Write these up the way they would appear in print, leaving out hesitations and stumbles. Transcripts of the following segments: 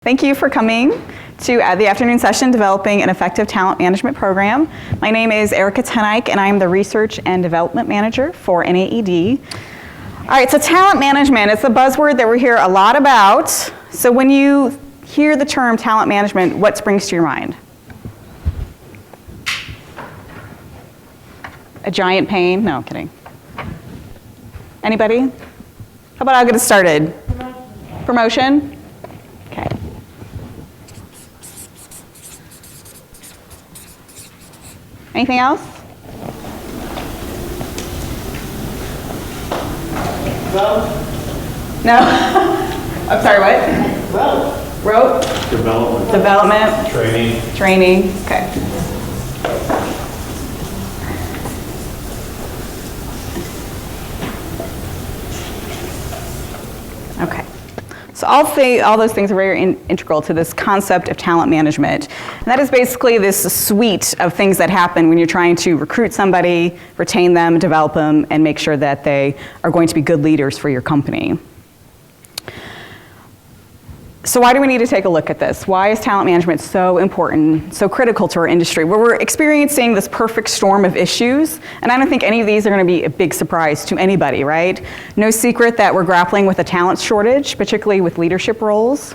Thank you for coming to the afternoon session, Developing an Effective Talent Management Program. My name is Erika TenEyck, and I am the Research and Development Manager for NAED. All right, so talent management, it's a buzzword that we hear a lot about. So when you hear the term talent management, what springs to your mind? A giant pain? No, kidding. Anybody? How about I'll get it started? Promotion? Okay. Anything else? Growth. No? I'm sorry, what? Growth. Growth? Development. Training. Okay. Okay. So I'll say all those things are very integral to this concept of talent management. And that is basically this suite of things that happen when you're trying to recruit somebody, retain them, develop them, and make sure that they are going to be good leaders for your company. So why do we need to take a look at this? Why is talent management so important, so critical to our industry? Well, we're experiencing this perfect storm of issues, and I don't think any of these are going to be a big surprise to anybody, right? No secret that we're grappling with a talent shortage, particularly with leadership roles.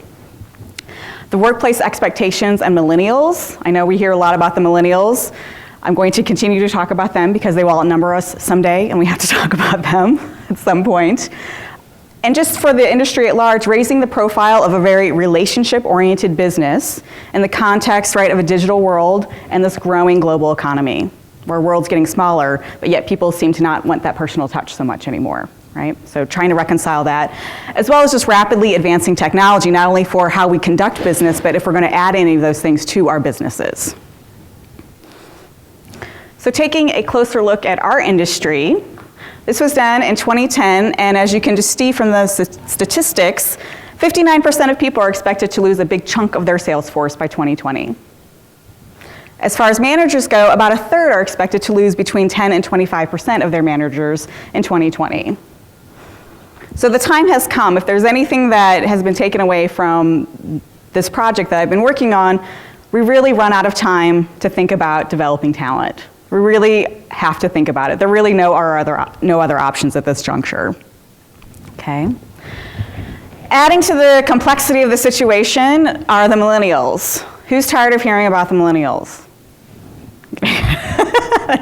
The workplace expectations and millennials. I know we hear a lot about the millennials. I'm going to continue to talk about them because they will outnumber us someday, and we have to talk about them at some point. And just for the industry at large, raising the profile of a very relationship-oriented business in the context, right, of a digital world and this growing global economy, where the world's getting smaller, but yet people seem to not want that personal touch so much anymore, right? So trying to reconcile that, as well as just rapidly advancing technology, not only for how we conduct business, but if we're gonna add any of those things to our businesses. So taking a closer look at our industry, this was done in 2010, and as you can just see from the statistics, 59% of people are expected to lose a big chunk of their sales force by 2020. As far as managers go, about a third are expected to lose between 10 and 25% of their managers in 2020. So the time has come. If there's anything that has been taken away from this project that I've been working on, we really run out of time to think about developing talent. We really have to think about it. There really no other options at this juncture. Okay. Adding to the complexity of the situation are the millennials. Who's tired of hearing about the millennials?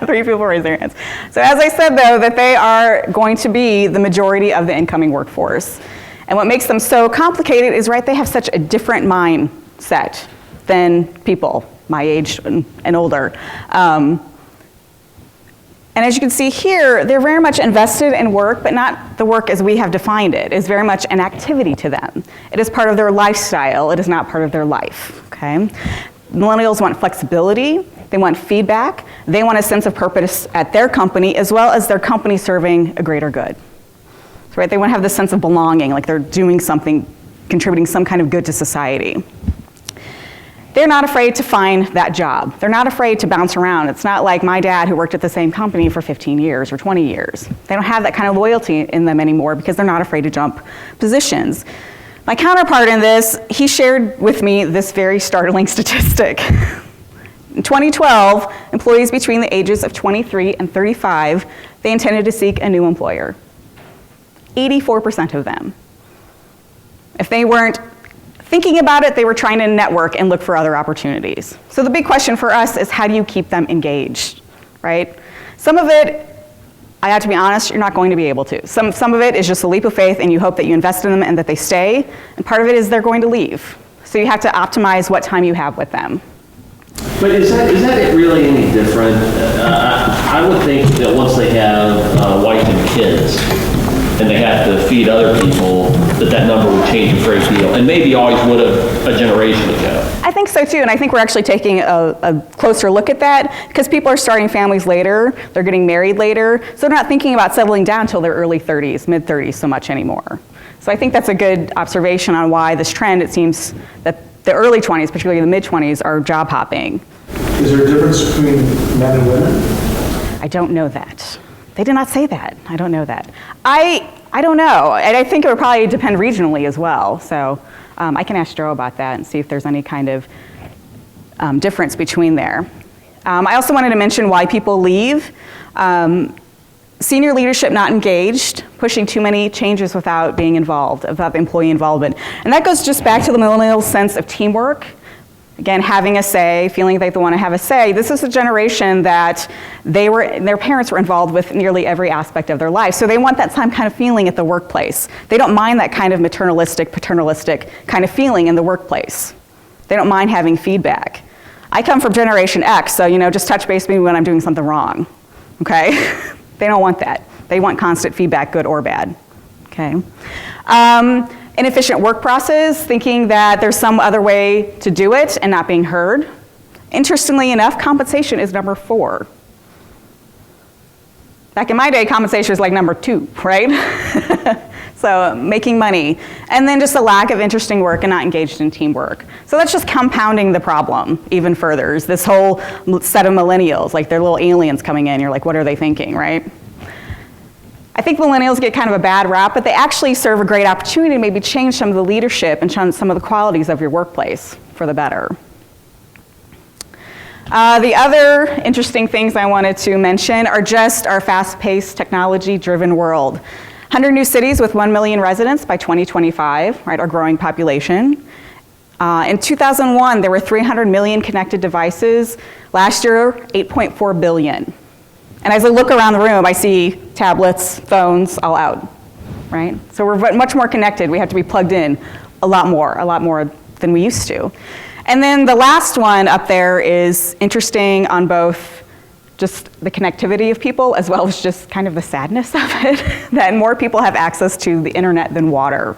3 people raise their hands. So as I said, though, that they are going to be the majority of the incoming workforce. And what makes them so complicated is, right, they have such a different mindset than people my age and older. And as you can see here, they're very much invested in work, but not the work as we have defined it. It's very much an activity to them. It is part of their lifestyle. It is not part of their life, okay? Millennials want flexibility. They want feedback. They want a sense of purpose at their company, as well as their company serving a greater good. So, right, they want to have this sense of belonging, like they're doing something, contributing some kind of good to society. They're not afraid to find that job. They're not afraid to bounce around. It's not like my dad who worked at the same company for 15 years or 20 years. They don't have that kind of loyalty in them anymore because they're not afraid to jump positions. My counterpart in this, he shared with me this very startling statistic. In 2012, employees between the ages of 23 and 35, they intended to seek a new employer. 84% of them. If they weren't thinking about it, they were trying to network and look for other opportunities. So the big question for us is, how do you keep them engaged, right? Some of it, I have to be honest, you're not going to be able to. Some of it is just a leap of faith and you hope that you invest in them and that they stay. And part of it is they're going to leave. So you have to optimize what time you have with them. But is that really any different? I would think that once they have wife and kids, and they have to feed other people, that number would change a great deal, and maybe always would have a generation ago. I think so too, and I think we're actually taking a closer look at that because people are starting families later, they're getting married later, so they're not thinking about settling down until their early 30s, mid-30s so much anymore. So I think that's a good observation on why this trend, it seems that the early 20s, particularly the mid-20s, are job hopping. Is there a difference between men and women? I don't know that. They did not say that. I don't know that. I I don't know. And I think it would probably depend regionally as well. So I can ask Joe about that and see if there's any kind of difference between there. I also wanted to mention why people leave. Senior leadership not engaged, pushing too many changes without being involved, without employee involvement. And that goes just back to the millennial sense of teamwork. Again, having a say, feeling like they want to have a say. This is a generation that their parents were involved with nearly every aspect of their life. So they want that same kind of feeling at the workplace. They don't mind that kind of maternalistic, paternalistic kind of feeling in the workplace. They don't mind having feedback. I come from Generation X, so just touch base with me when I'm doing something wrong, okay? They don't want that. They want constant feedback, good or bad, okay? Inefficient work process, thinking that there's some other way to do it and not being heard. Interestingly enough, compensation is number 4. Back in my day, compensation was like number 2, right? So making money. And then just a lack of interesting work and not engaged in teamwork. So that's just compounding the problem even further. Is this whole set of millennials, like they're little aliens coming in, you're like, what are they thinking, right? I think millennials get kind of a bad rap, but they actually serve a great opportunity to maybe change some of the leadership and some of the qualities of your workplace for the better. The other interesting things I wanted to mention are just our fast-paced, technology-driven world. 100 new cities with 1 million residents by 2025, right, our growing population. In 2001, there were 300 million connected devices. Last year, 8.4 billion. And as I look around the room, I see tablets, phones, all out, right? So we're much more connected. We have to be plugged in a lot more than we used to. And then the last one up there is interesting on both just the connectivity of people as well as just kind of the sadness of it, that more people have access to the internet than water.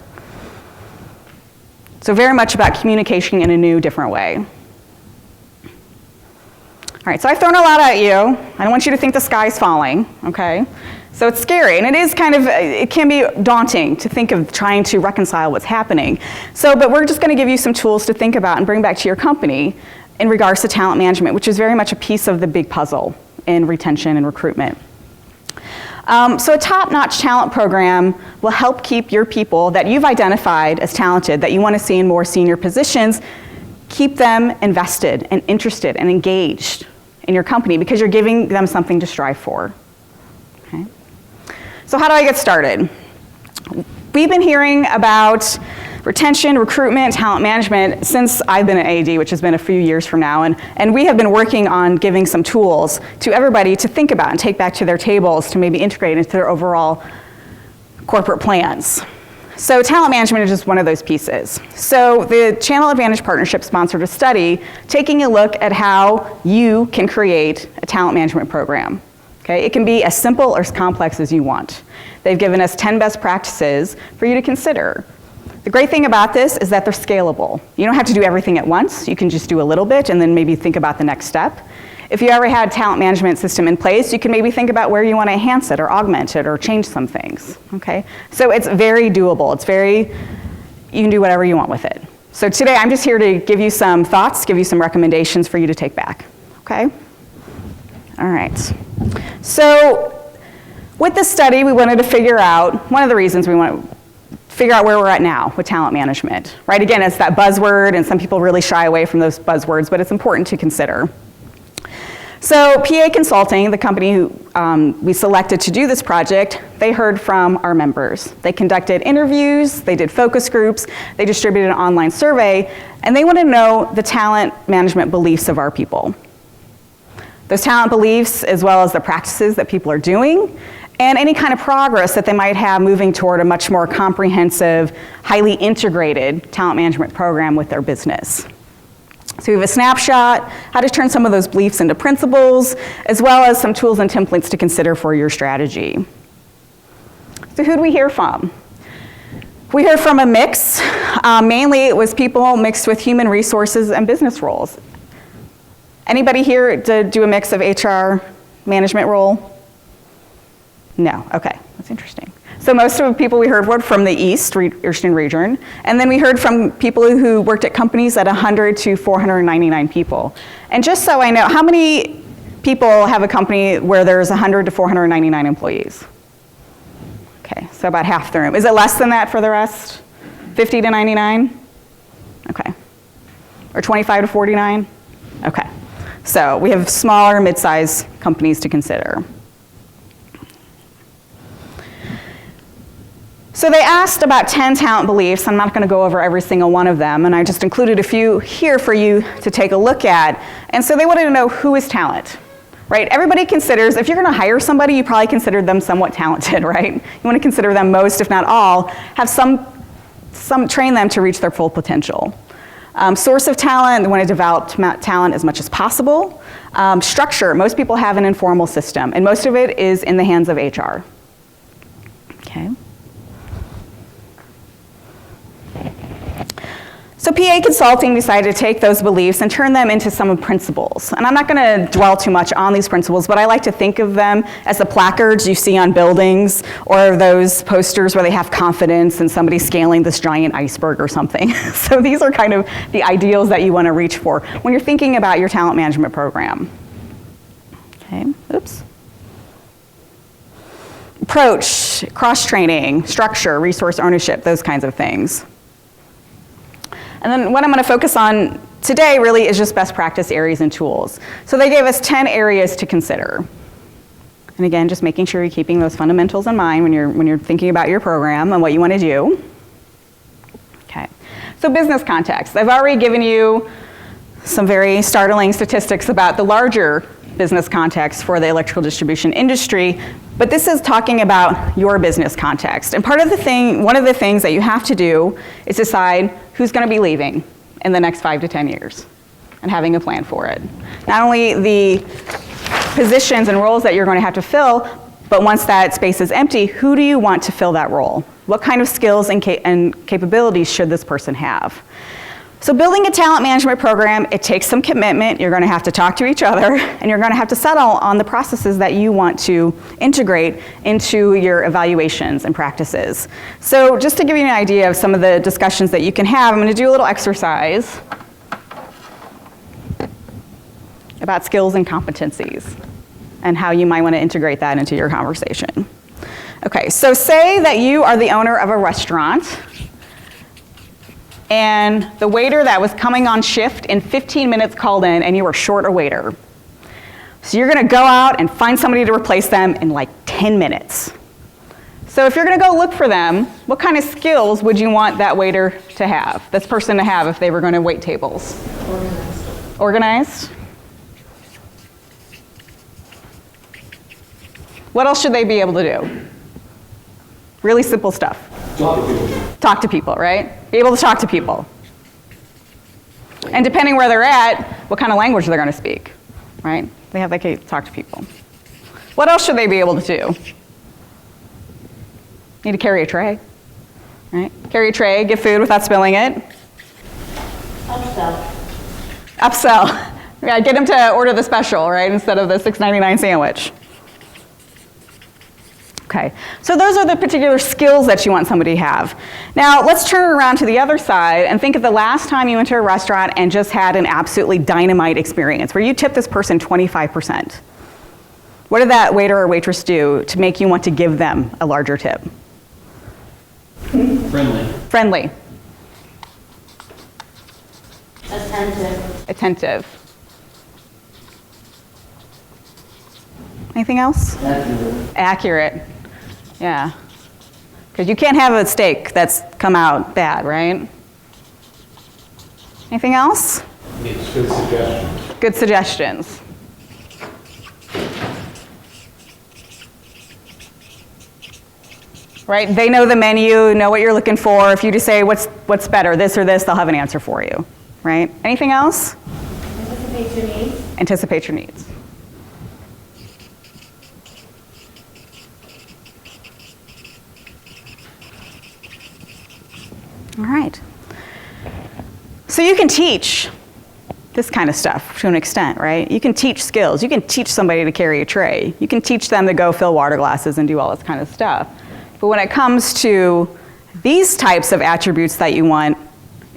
So very much about communication in a new, different way. All right, so I've thrown a lot at you. I don't want you to think the sky's falling, okay? So it's scary, and it can be daunting to think of trying to reconcile what's happening. But we're just gonna give you some tools to think about and bring back to your company in regards to talent management, which is very much a piece of the big puzzle in retention and recruitment. So a top-notch talent program will help keep your people that you've identified as talented, that you wanna see in more senior positions, keep them invested and interested and engaged in your company because you're giving them something to strive for. Okay? So how do I get started? We've been hearing about retention, recruitment, talent management since I've been at NAED, which has been a few years from now, and we have been working on giving some tools to everybody to think about and take back to their tables to maybe integrate into their overall corporate plans. So talent management is just one of those pieces. So the Channel Advantage Partnership sponsored a study taking a look at how you can create a talent management program. Okay? It can be as simple or as complex as you want. They've given us 10 best practices for you to consider. The great thing about this is that they're scalable. You don't have to do everything at once. You can just do a little bit and then maybe think about the next step. If you already had a talent management system in place, you can maybe think about where you want to enhance it or augment it or change some things, okay? So it's very doable. You can do whatever you want with it. So today I'm just here to give you some thoughts, give you some recommendations for you to take back, okay? All right. So with this study, we wanted to figure out, one of the reasons we want to figure out where we're at now with talent management, right? Again, it's that buzzword, and some people really shy away from those buzzwords, but it's important to consider. So PA Consulting, the company who we selected to do this project, they heard from our members. They conducted interviews, they did focus groups, they distributed an online survey, and they wanted to know the talent management beliefs of our people. Those talent beliefs, as well as the practices that people are doing, and any kind of progress that they might have moving toward a much more comprehensive, highly integrated talent management program with their business. So we have a snapshot, how to turn some of those beliefs into principles, as well as some tools and templates to consider for your strategy. So who do we hear from? We heard from a mix. Mainly it was people mixed with human resources and business roles. Anybody here to do a mix of HR management role? No, okay, that's interesting. So most of the people we heard were from the Eastern region, and then we heard from people who worked at companies at 100 to 499 people. And just so I know, how many people have a company where there's 100 to 499 employees? Okay, so about half the room. Is it less than that for the rest? 50 to 99? Okay. Or 25 to 49? Okay. So we have smaller, mid-sized companies to consider. So they asked about 10 talent beliefs. I'm not going to go over every single one of them, and I just included a few here for you to take a look at. And so they wanted to know, who is talent, right? Everybody considers, if you're going to hire somebody, you probably consider them somewhat talented, right? You want to consider them most, if not all, have some train them to reach their full potential. Source of talent, they want to develop talent as much as possible. Structure, most people have an informal system, and most of it is in the hands of HR. Okay. So PA Consulting decided to take those beliefs and turn them into some principles. And I'm not going to dwell too much on these principles, but I like to think of them as the placards you see on buildings, or those posters where they have confidence and somebody scaling this giant iceberg or something. So these are kind of the ideals that you want to reach for when you're thinking about your talent management program. Okay, oops. Approach, cross-training, structure, resource ownership, those kinds of things. And then what I'm going to focus on today really is just best practice areas and tools. So they gave us 10 areas to consider. And again, just making sure you're keeping those fundamentals in mind when you're thinking about your program and what you want to do. Okay. So business context. I've already given you some very startling statistics about the larger business context for the electrical distribution industry, but this is talking about your business context. And one of the things that you have to do is decide who's going to be leaving in the next 5 to 10 years and having a plan for it. Not only the positions and roles that you're going to have to fill, but once that space is empty, who do you want to fill that role? What kind of skills and capabilities should this person have? So building a talent management program, it takes some commitment. You're going to have to talk to each other, and you're going to have to settle on the processes that you want to integrate into your evaluations and practices. So just to give you an idea of some of the discussions that you can have, I'm going to do a little exercise about skills and competencies and how you might want to integrate that into your conversation. Okay, so say that you are the owner of a restaurant, and the waiter that was coming on shift in 15 minutes called in, and you were short a waiter. So you're going to go out and find somebody to replace them in like 10 minutes. So if you're going to go look for them, what kind of skills would you want that waiter to have, this person to have, if they were going to wait tables? Organized? What else should they be able to do? Really simple stuff. Talk to people. Talk to people, right? Be able to talk to people. And depending where they're at, what kind of language they're going to speak, right? They can talk to people. What else should they be able to do? Need to carry a tray, right? Carry a tray, get food without spilling it. Upsell. Yeah, get them to order the special, right, instead of the $6.99 sandwich. Okay, so those are the particular skills that you want somebody to have. Now, let's turn it around to the other side and think of the last time you went to a restaurant and just had an absolutely dynamite experience where you tipped this person 25%. What did that waiter or waitress do to make you want to give them a larger tip? Friendly. Friendly. Attentive. Attentive. Anything else? Accurate. Yeah. Because you can't have a steak that's come out bad, right? Anything else? It's good suggestions. Good suggestions. Right? They know the menu, know what you're looking for. If you just say, what's better, this or this, they'll have an answer for you. Right? Anything else? Anticipate your needs. Anticipate your needs. All right. So you can teach this kind of stuff to an extent, right? You can teach skills. You can teach somebody to carry a tray. You can teach them to go fill water glasses and do all this kind of stuff. But when it comes to these types of attributes that you want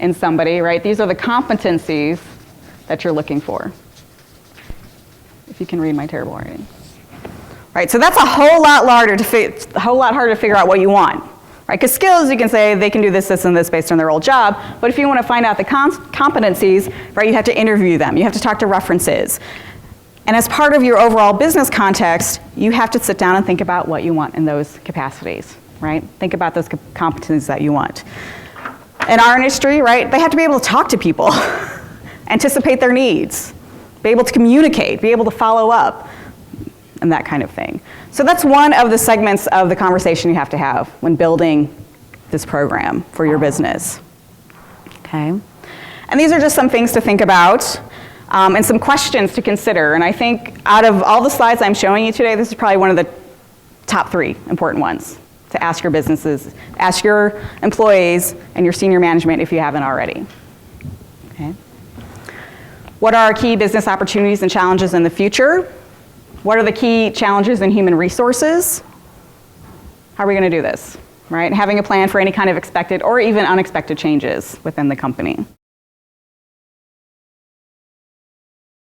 in somebody, right, these are the competencies that you're looking for. If you can read my terrible writing. right? So that's a whole lot harder to figure out what you want, right? Because skills, you can say they can do this, this, and this based on their old job, but if you want to find out the competencies, right, you have to interview them, you have to talk to references. And as part of your overall business context, you have to sit down and think about what you want in those capacities, right? Think about those competencies that you want. In our industry, right, they have to be able to talk to people, anticipate their needs, be able to communicate, be able to follow up, and that kind of thing. So that's one of the segments of the conversation you have to have when building this program for your business. Okay? And these are just some things to think about. And some questions to consider. And I think out of all the slides I'm showing you today, this is probably one of the top 3 important ones to ask your businesses, ask your employees and your senior management if you haven't already. Okay. What are our key business opportunities and challenges in the future? What are the key challenges in human resources? How are we going to do this? Right? Having a plan for any kind of expected or even unexpected changes within the company.